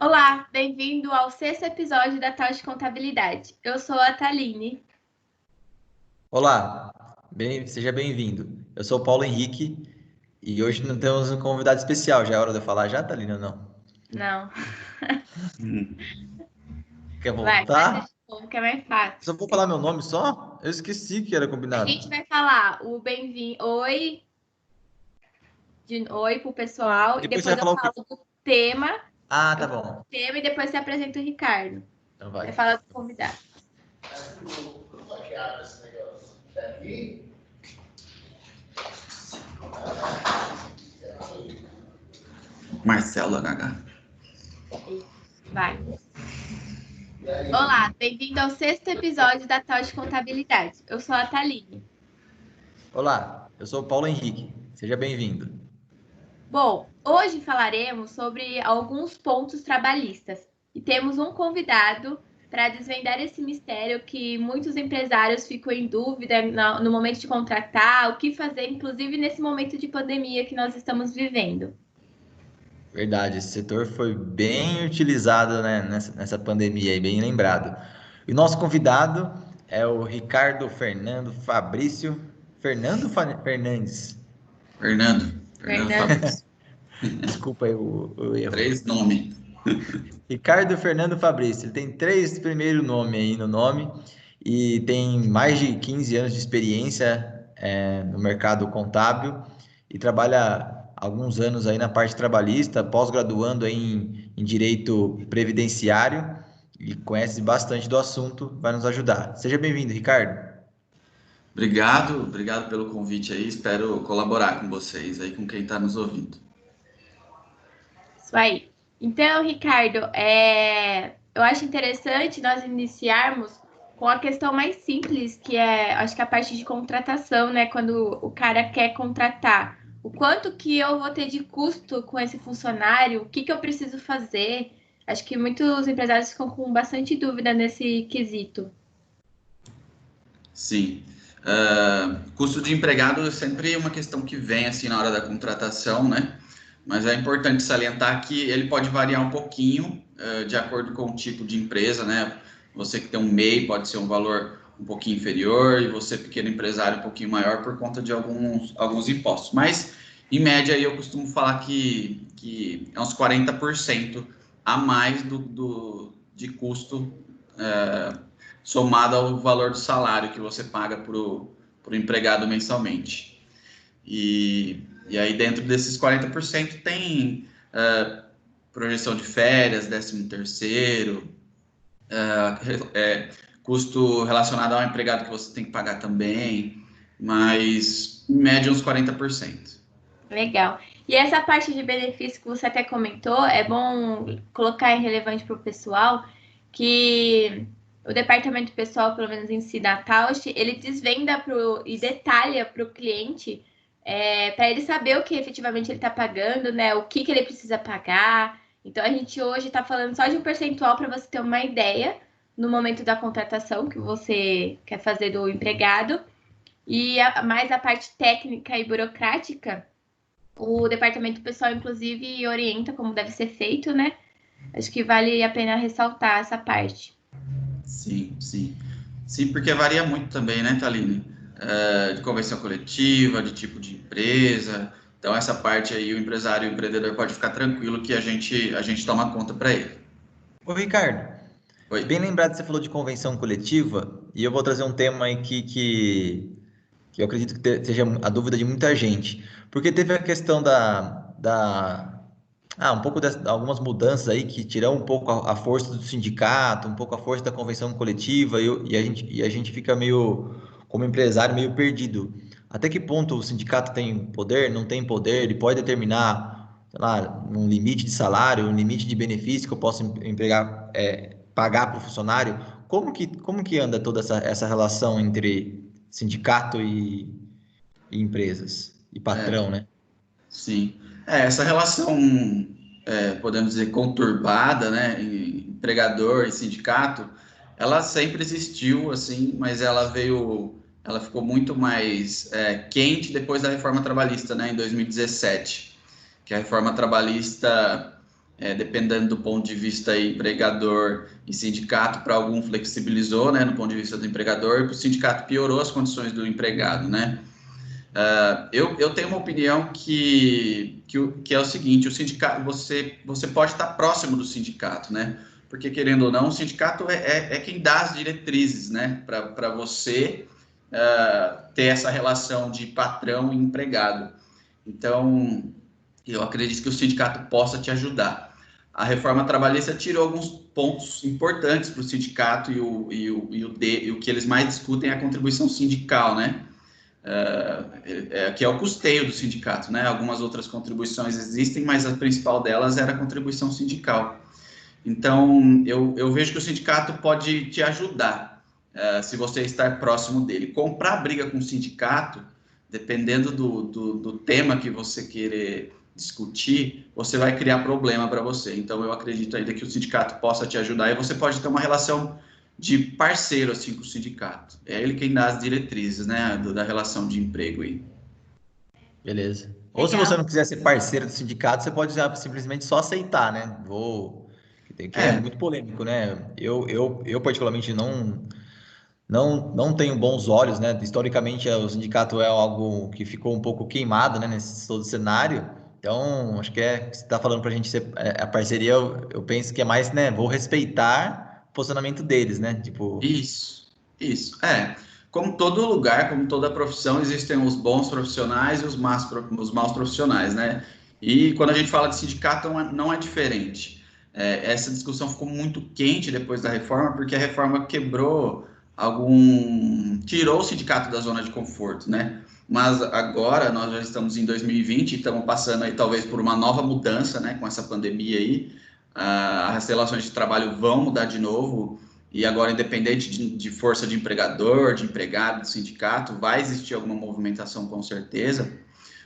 Olá, bem-vindo ao 6º episódio da Tal de Contabilidade. Eu sou a Thaline. Olá, seja bem-vindo. Eu sou o Paulo Henrique e hoje não temos um convidado especial. Já é hora de eu falar já, Thalina, ou não? Não, Quer vai, começa de voltar? novo, que é mais fácil. Só vou falar meu nome só? Eu esqueci que era A gente combinado. vai falar o bem-vindo, oi pro pessoal, e Depois você depois vai eu falar o quê? falo do tema, Ah, tá bom. e depois você apresenta o Ricardo. Então vai. Vai falar do convidado. Marcelo HH. Vai. Olá, bem-vindo ao 6º episódio da Tal de Contabilidade. Eu sou a Thaline. Olá, eu sou o Paulo Henrique. Seja bem-vindo. Bom, hoje falaremos sobre alguns pontos trabalhistas e temos um convidado para desvendar esse mistério que muitos empresários ficam em dúvida no momento de contratar, o que fazer, inclusive nesse momento de pandemia que nós estamos vivendo. Verdade, esse setor foi bem utilizado, né, nessa pandemia aí, bem lembrado. E o nosso convidado é o Ricardo Fernando Fabrício Fernandes. Fernando Fernando, Fabrício. Desculpa aí o erro. 3 nomes. Ricardo Fernando Fabrício, ele tem 3 primeiros nomes aí no nome e tem mais de 15 anos de experiência no mercado contábil e trabalha há alguns anos aí na parte trabalhista, pós-graduando aí em direito previdenciário e conhece bastante do assunto, vai nos ajudar. Seja bem-vindo, Ricardo. Obrigado pelo convite aí. Espero colaborar com vocês aí, com quem está nos ouvindo. isso aí. Então, Ricardo, eu acho interessante nós iniciarmos com a questão mais simples, que é, acho que a parte de contratação, né? Quando o cara quer contratar, o quanto que eu vou ter de custo com esse funcionário, o que que eu preciso fazer? Acho que muitos empresários ficam com bastante dúvida nesse quesito. Sim. Custo de empregado é sempre uma questão que vem assim na hora da contratação, né? Mas é importante salientar que ele pode variar um pouquinho de acordo com o tipo de empresa, né? Você que tem um MEI pode ser um valor um pouquinho inferior e você, pequeno empresário, um pouquinho maior por conta de alguns impostos. Mas, em média, eu costumo falar que é uns 40% a mais de custo somado ao valor do salário que você paga para o empregado mensalmente. E aí, dentro desses 40%, tem projeção de férias, 13º, custo relacionado ao empregado que você tem que pagar também, mas em média uns 40%. Legal. E essa parte de benefício que você até comentou, é bom colocar em relevante para o pessoal que o departamento pessoal, pelo menos em si da Tausch, ele desvenda e detalha para o cliente, para ele saber o que efetivamente ele está pagando, né? O que ele precisa pagar. Então a gente hoje está falando só de um percentual para você ter uma ideia no momento da contratação que você quer fazer do empregado. E mais a parte técnica e burocrática, o departamento pessoal, inclusive, orienta como deve ser feito, né? Acho que vale a pena ressaltar essa parte. Sim, sim. Sim, porque varia muito também, né, Thaline? De convenção coletiva, de tipo de empresa. Então, essa parte aí, o empresário e o empreendedor pode ficar tranquilo que a gente toma conta para ele. Ô, Ricardo, Oi? bem lembrado que você falou de convenção coletiva e eu vou trazer um tema aí que eu acredito que seja a dúvida de muita gente. Porque teve a questão um pouco algumas mudanças aí que tiram um pouco a força do sindicato, um pouco a força da convenção coletiva e a gente fica meio, como empresário, meio perdido. Até que ponto o sindicato tem poder, não tem poder, ele pode determinar, sei lá, um limite de salário, um limite de benefício que eu posso pagar para o funcionário? Como que anda toda essa relação entre sindicato e empresas e patrão, né? Sim. Essa relação, podemos dizer, conturbada, né, empregador e sindicato, ela sempre existiu, assim, mas ela ficou muito mais quente depois da reforma trabalhista, né, em 2017, que a reforma trabalhista dependendo do ponto de vista aí, empregador e sindicato, para algum flexibilizou, né, no ponto de vista do empregador, e para o sindicato piorou as condições do empregado, né? Eu tenho uma opinião que é o seguinte: o sindicato, você pode estar próximo do sindicato, né? Porque, querendo ou não, o sindicato é quem dá as diretrizes, né? Para você ter essa relação de patrão e empregado. Então, eu acredito que o sindicato possa te ajudar. A reforma trabalhista tirou alguns pontos importantes para o sindicato e o que eles mais discutem é a contribuição sindical, né? Que é o custeio do sindicato, né? Algumas outras contribuições existem, mas a principal delas era a contribuição sindical. Então, eu vejo que o sindicato pode te ajudar, se você estar próximo dele. Comprar briga com o sindicato, dependendo do tema que você querer discutir, você vai criar problema para você. Então, eu acredito ainda que o sindicato possa te ajudar e você pode ter uma relação de parceiro assim com o sindicato. É ele quem dá as diretrizes, né, da relação de emprego aí. Beleza. Ou se Legal. você não quiser ser parceiro do sindicato, você pode simplesmente só aceitar, né? Que é muito polêmico, né? Eu particularmente não tenho bons olhos, né? Historicamente, o sindicato é algo que ficou um pouco queimado, né? Nesse todo cenário. Então, acho que você está falando para a gente ser a parceria, eu penso que é mais, né? Vou respeitar o posicionamento deles, né? Tipo, Isso. Como todo lugar, como toda profissão, existem os bons profissionais e os maus profissionais, né? E quando a gente fala de sindicato, não é diferente. Essa discussão ficou muito quente depois da reforma, porque a reforma tirou o sindicato da zona de conforto, né? Mas agora nós já estamos em 2020, estamos passando aí talvez por uma nova mudança, né? Com essa pandemia aí, as relações de trabalho vão mudar de novo. E agora, independente de força de empregador, de empregado, de sindicato, vai existir alguma movimentação com certeza,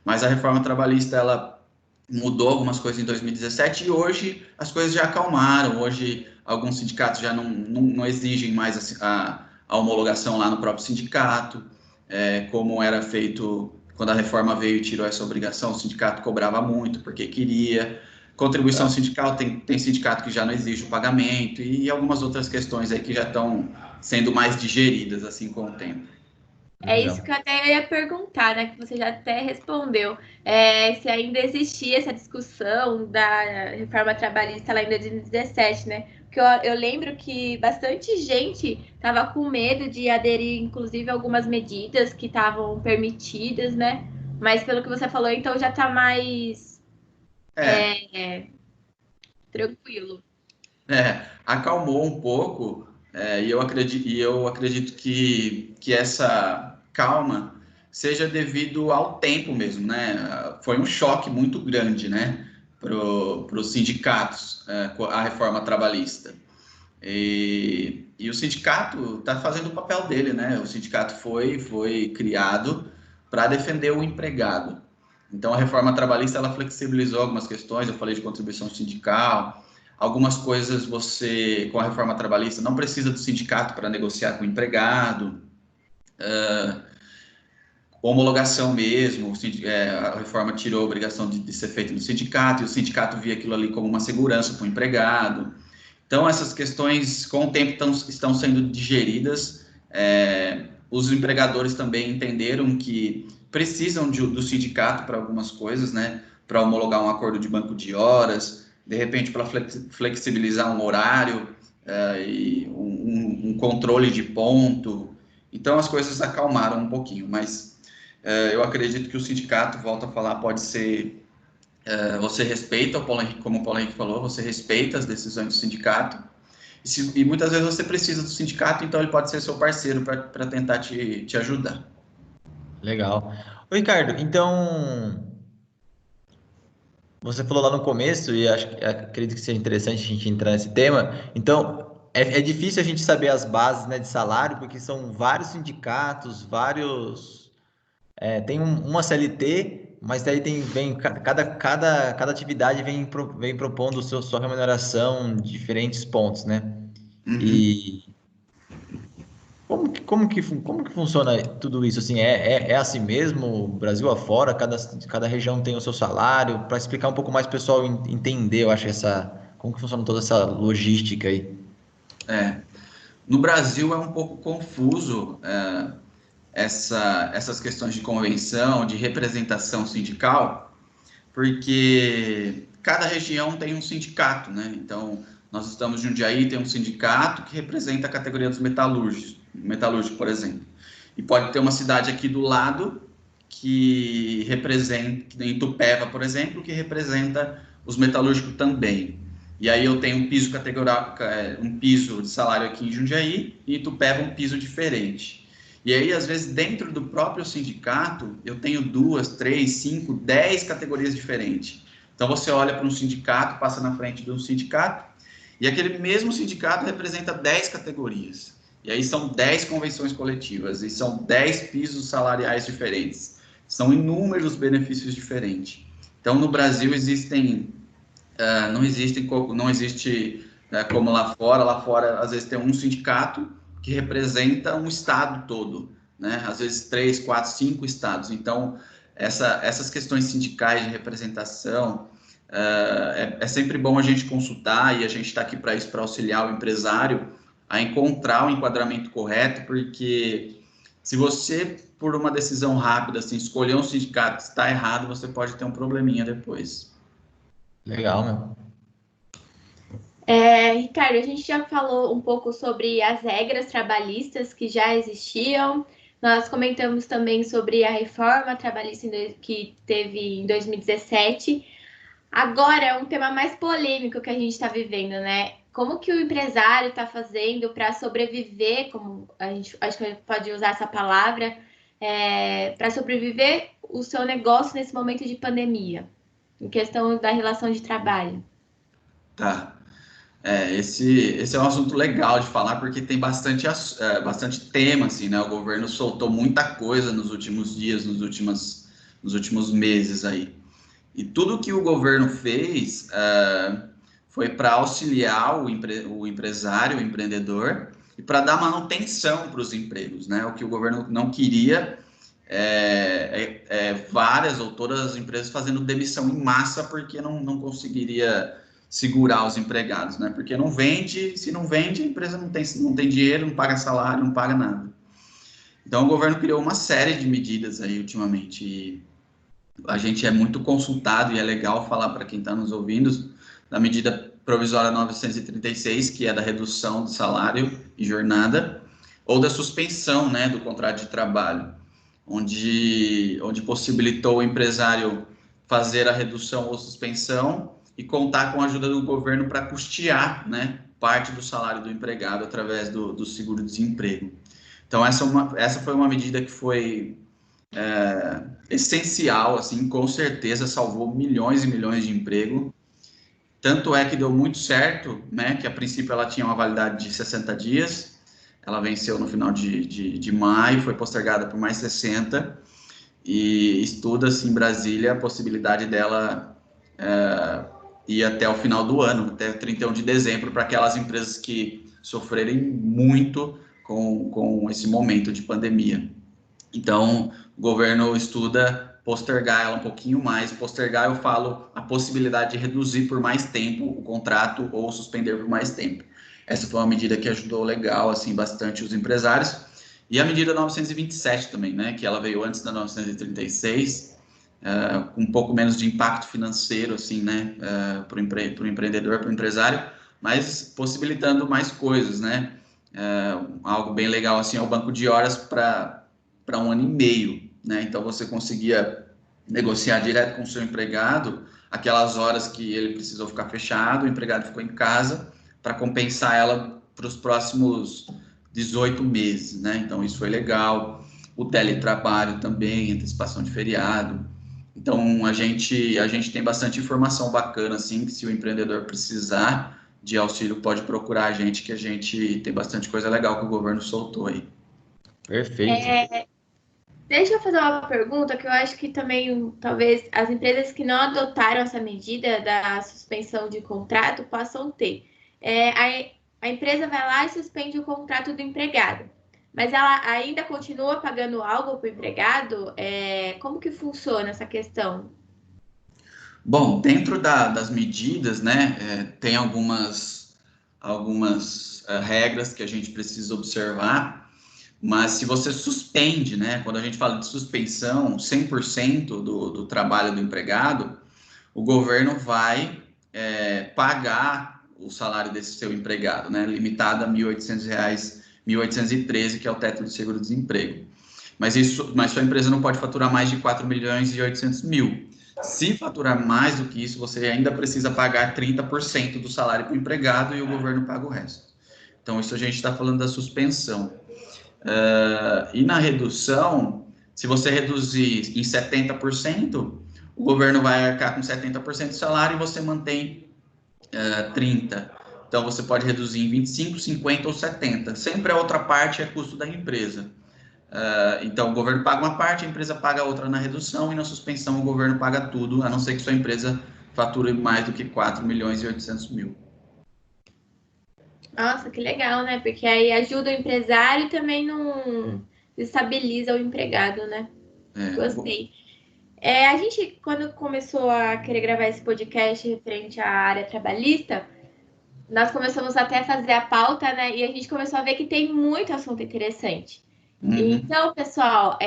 mas a reforma trabalhista, ela mudou algumas coisas em 2017 e hoje as coisas já acalmaram. Hoje alguns sindicatos já não exigem mais a homologação lá no próprio sindicato, como era feito quando a reforma veio e tirou essa obrigação. O sindicato cobrava muito porque queria. Contribuição sindical, tem sindicato que já não exige o pagamento e algumas outras questões aí que já estão sendo mais digeridas assim com o tempo. É isso legal. que eu até ia perguntar, né? Que você já até respondeu. Se ainda existia essa discussão da reforma trabalhista lá em 2017, né? Porque eu lembro que bastante gente estava com medo de aderir, inclusive, a algumas medidas que estavam permitidas, né? Mas pelo que você falou, então já está mais É, tranquilo. acalmou um pouco, e eu acredito que essa calma seja devido ao tempo mesmo, né? Foi um choque muito grande, né, para os sindicatos, com a reforma trabalhista. E o sindicato está fazendo o papel dele, né? O sindicato foi criado para defender o empregado. Então, a reforma trabalhista, ela flexibilizou algumas questões. Eu falei de contribuição sindical. Algumas coisas você, com a reforma trabalhista, não precisa do sindicato para negociar com o empregado. Homologação mesmo, a reforma tirou a obrigação de ser feita no sindicato, e o sindicato via aquilo ali como uma segurança para o empregado. Então, essas questões, com o tempo, estão sendo digeridas. Os empregadores também entenderam que precisam do sindicato para algumas coisas, né? Para homologar um acordo de banco de horas, de repente, para flexibilizar um horário, e um controle de ponto. Então, as coisas acalmaram um pouquinho, mas eu acredito que o sindicato, volto a falar, pode ser. Você respeita, como o Paulo Henrique falou, você respeita as decisões do sindicato, e muitas vezes você precisa do sindicato, então ele pode ser seu parceiro para tentar te ajudar. Legal. Ô, Ricardo, então, você falou lá no começo, e acredito que seja interessante a gente entrar nesse tema. Então, é difícil a gente saber as bases, né, de salário, porque são vários sindicatos, vários. Tem uma CLT, mas daí cada atividade vem propondo sua remuneração em diferentes pontos, né? Uhum. E Como que funciona tudo isso? Assim, é assim mesmo, Brasil afora, cada região tem o seu salário, para explicar um pouco mais para o pessoal entender, eu acho, como que funciona toda essa logística aí. É, no Brasil é um pouco confuso essas questões de convenção, de representação sindical, porque cada região tem um sindicato, né? Então, nós estamos em Jundiaí, tem um sindicato que representa a categoria dos metalúrgicos, por exemplo. E pode ter uma cidade aqui do lado que representa, em Itupeva, por exemplo, que representa os metalúrgicos também. E aí eu tenho um piso de salário aqui em Jundiaí e em Itupeva um piso diferente. E aí, às vezes, dentro do próprio sindicato, eu tenho 2, 3, 5, 10 categorias diferentes. Então, você olha para um sindicato, passa na frente de um sindicato, e aquele mesmo sindicato representa 10 categorias. E aí são 10 convenções coletivas, e são 10 pisos salariais diferentes. São inúmeros benefícios diferentes. Então, no Brasil, não existe como lá fora. Lá fora, às vezes, tem um sindicato que representa um estado todo, né? Às vezes 3, 4, 5 estados. Então, essas questões sindicais de representação, é sempre bom a gente consultar, e a gente está aqui para isso, para auxiliar o empresário a encontrar o enquadramento correto, porque se você, por uma decisão rápida, assim, escolher um sindicato que está errado, você pode ter um probleminha depois. Legal, meu. Ricardo, a gente já falou um pouco sobre as regras trabalhistas que já existiam. Nós comentamos também sobre a reforma trabalhista que teve em 2017. Agora é um tema mais polêmico que a gente está vivendo, né? Como que o empresário está fazendo para sobreviver, como a gente acho que pode usar essa palavra, para sobreviver o seu negócio nesse momento de pandemia, em questão da relação de trabalho? Tá. Esse é um assunto legal de falar, porque tem bastante tema, assim, né? O governo soltou muita coisa nos últimos dias, nos últimos meses aí. E tudo que o governo fez foi para auxiliar o empresário, o empreendedor, e para dar manutenção para os empregos, né? O que o governo não queria várias ou todas as empresas fazendo demissão em massa, porque não conseguiria segurar os empregados, né? Porque não vende, se não vende, a empresa não tem dinheiro, não paga salário, não paga nada. Então, o governo criou uma série de medidas aí ultimamente, e a gente é muito consultado, e é legal falar para quem está nos ouvindo, da medida provisória 936, que é da redução do salário e jornada, ou da suspensão, né, do contrato de trabalho, onde possibilitou o empresário fazer a redução ou suspensão e contar com a ajuda do governo para custear, né, parte do salário do empregado através do seguro-desemprego. Então, essa foi uma medida que foi essencial, assim, com certeza salvou milhões e milhões de emprego. Tanto é que deu muito certo, né, que a princípio ela tinha uma validade de 60 dias, ela venceu no final de maio, foi postergada por mais 60, e estuda-se em Brasília a possibilidade dela ir até o final do ano, até 31 de dezembro, para aquelas empresas que sofrerem muito com esse momento de pandemia. Então, o governo estuda postergar ela um pouquinho mais. Postergar, eu falo, a possibilidade de reduzir por mais tempo o contrato ou suspender por mais tempo. Essa foi uma medida que ajudou legal, assim, bastante os empresários. E a medida 927 também, né, que ela veio antes da 936, com um pouco menos de impacto financeiro, assim, né, para o empreendedor, para o empresário, mas possibilitando mais coisas, né. Algo bem legal, assim, é o banco de horas para 1 ano e meio, né? Então você conseguia negociar direto com o seu empregado aquelas horas que ele precisou ficar fechado, o empregado ficou em casa, para compensar ela para os próximos 18 meses, né? Então isso foi legal. O teletrabalho também, antecipação de feriado. Então a gente tem bastante informação bacana, assim, que se o empreendedor precisar de auxílio pode procurar a gente, que a gente tem bastante coisa legal que o governo soltou aí. Perfeito. Deixa eu fazer uma pergunta que eu acho que também, talvez, as empresas que não adotaram essa medida da suspensão de contrato possam ter. A empresa vai lá e suspende o contrato do empregado. mas ela ainda continua pagando algo para o empregado? Como que funciona essa questão? Bom, dentro das medidas, né, tem algumas regras que a gente precisa observar, mas se você suspende, né, quando a gente fala de suspensão, 100% do trabalho do empregado, o governo vai pagar o salário desse seu empregado, né, limitado a R$ 1.800, 1.813, que é o teto do seguro-desemprego. Mas sua empresa não pode faturar mais de 4.800.000. Se faturar mais do que isso, você ainda precisa pagar 30% do salário para o empregado e o governo paga o resto. Então, isso a gente está falando da suspensão. E na redução, se você reduzir em 70%, o governo vai arcar com 70% do salário e você mantém 30%. Então, você pode reduzir em 25%, 50% ou 70%. Sempre a outra parte é custo da empresa. Então, o governo paga uma parte, a empresa paga a outra na redução, e na suspensão o governo paga tudo, a não ser que sua empresa fature mais do que 4.800.000. Nossa, que legal, né? Porque aí ajuda o empresário e também não estabiliza o empregado, né? Gostei. A gente, quando começou a querer gravar esse podcast referente à área trabalhista, nós começamos até a fazer a pauta, né? E a gente começou a ver que tem muito assunto interessante. Então, pessoal,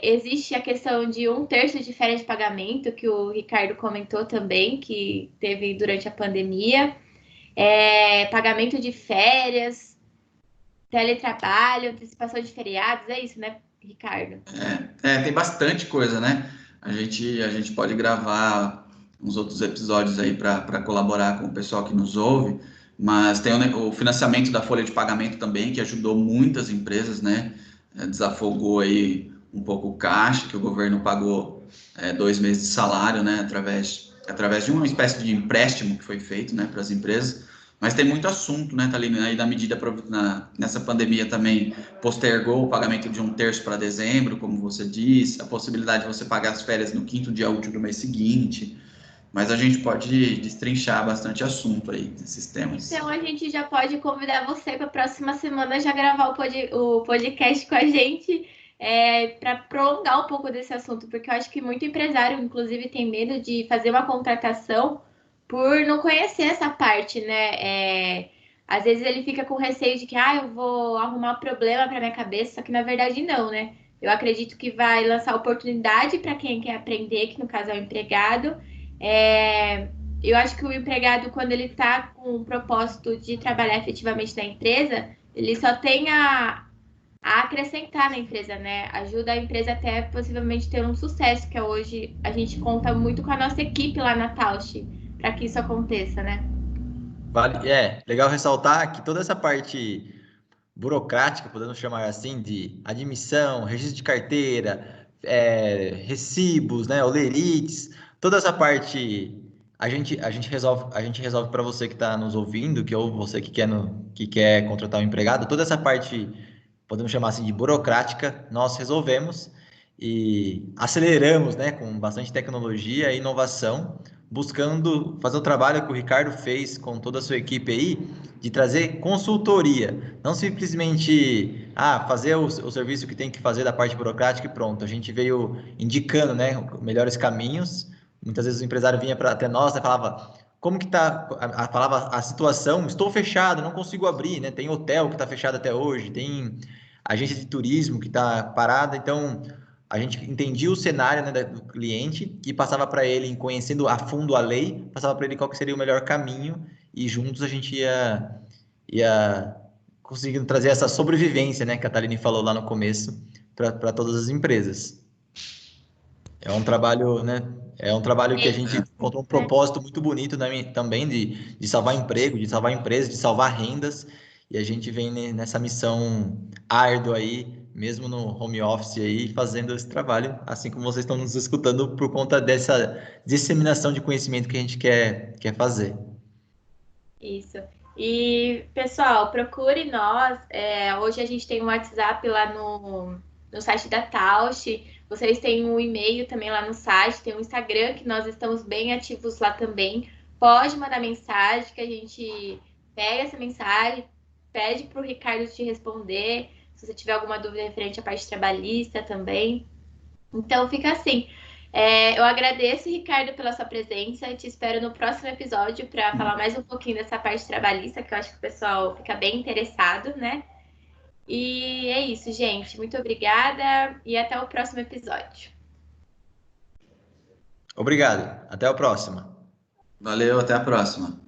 existe a questão de 1/3 de férias de pagamento, que o Ricardo comentou também, que teve durante a pandemia. Pagamento de férias, teletrabalho, antecipação de feriados, é isso, né, Ricardo? Tem bastante coisa, né? A gente pode gravar uns outros episódios aí para colaborar com o pessoal que nos ouve, mas tem o financiamento da folha de pagamento também, que ajudou muitas empresas, né? Desafogou aí um pouco o caixa, que o governo pagou 2 meses de salário, né? Através de uma espécie de empréstimo que foi feito, né, para as empresas. Mas tem muito assunto, né, Thaline? Aí nessa pandemia também postergou o pagamento de 1/3 para dezembro, como você disse, a possibilidade de você pagar as férias no 5º dia útil do mês seguinte. Mas a gente pode destrinchar bastante assunto aí nesses temas. Então a gente já pode convidar você para a próxima semana já gravar o podcast com a gente, para prolongar um pouco desse assunto, porque eu acho que muito empresário, inclusive, tem medo de fazer uma contratação por não conhecer essa parte, né? Às vezes ele fica com receio de que eu vou arrumar problema para minha cabeça, só que na verdade não, né? Eu acredito que vai lançar oportunidade para quem quer aprender, que no caso é o empregado. Eu acho que o empregado, quando ele está com o propósito de trabalhar efetivamente na empresa, ele só tem a acrescentar na empresa, né? Ajuda a empresa até possivelmente ter um sucesso, que hoje a gente conta muito com a nossa equipe lá na Tausch para que isso aconteça, né? Legal ressaltar que toda essa parte burocrática, podemos chamar assim, de admissão, registro de carteira, recibos, né, olerites, toda essa parte a gente resolve para você que está nos ouvindo, ou você que quer contratar um empregado, toda essa parte, podemos chamar assim, de burocrática, nós resolvemos e aceleramos, né, com bastante tecnologia e inovação, buscando fazer o trabalho que o Ricardo fez com toda a sua equipe aí, de trazer consultoria, não simplesmente fazer o serviço que tem que fazer da parte burocrática e pronto. A gente veio indicando, né, melhores caminhos. Muitas vezes o empresário vinha até nós e falava: como que está, falava a situação, estou fechado, não consigo abrir, né? Tem hotel que está fechado até hoje, tem agência de turismo que está parada. Então a gente entendia o cenário, né, do cliente e passava para ele, conhecendo a fundo a lei, passava para ele qual que seria o melhor caminho, e juntos a gente ia conseguindo trazer essa sobrevivência, né, que a Thaline falou lá no começo, para todas as empresas. É um trabalho, né? É um trabalho que a gente encontrou um propósito muito bonito, né, também de salvar emprego, de salvar empresas, de salvar rendas, e a gente vem nessa missão árdua aí, mesmo no home office aí, fazendo esse trabalho, assim como vocês estão nos escutando, por conta dessa disseminação de conhecimento que a gente quer fazer. Isso. E, pessoal, procure nós. Hoje a gente tem um WhatsApp lá no site da Tausch. Vocês têm um e-mail também lá no site. Tem um Instagram que nós estamos bem ativos lá também. Pode mandar mensagem que a gente pega essa mensagem, pede para o Ricardo te responder. se você tiver alguma dúvida referente à parte trabalhista também. Então, fica assim. Eu agradeço, Ricardo, pela sua presença e te espero no próximo episódio para falar mais um pouquinho dessa parte trabalhista, que eu acho que o pessoal fica bem interessado, né? E é isso, gente. Muito obrigada e até o próximo episódio. Obrigado. Até a próxima. Valeu, até a próxima.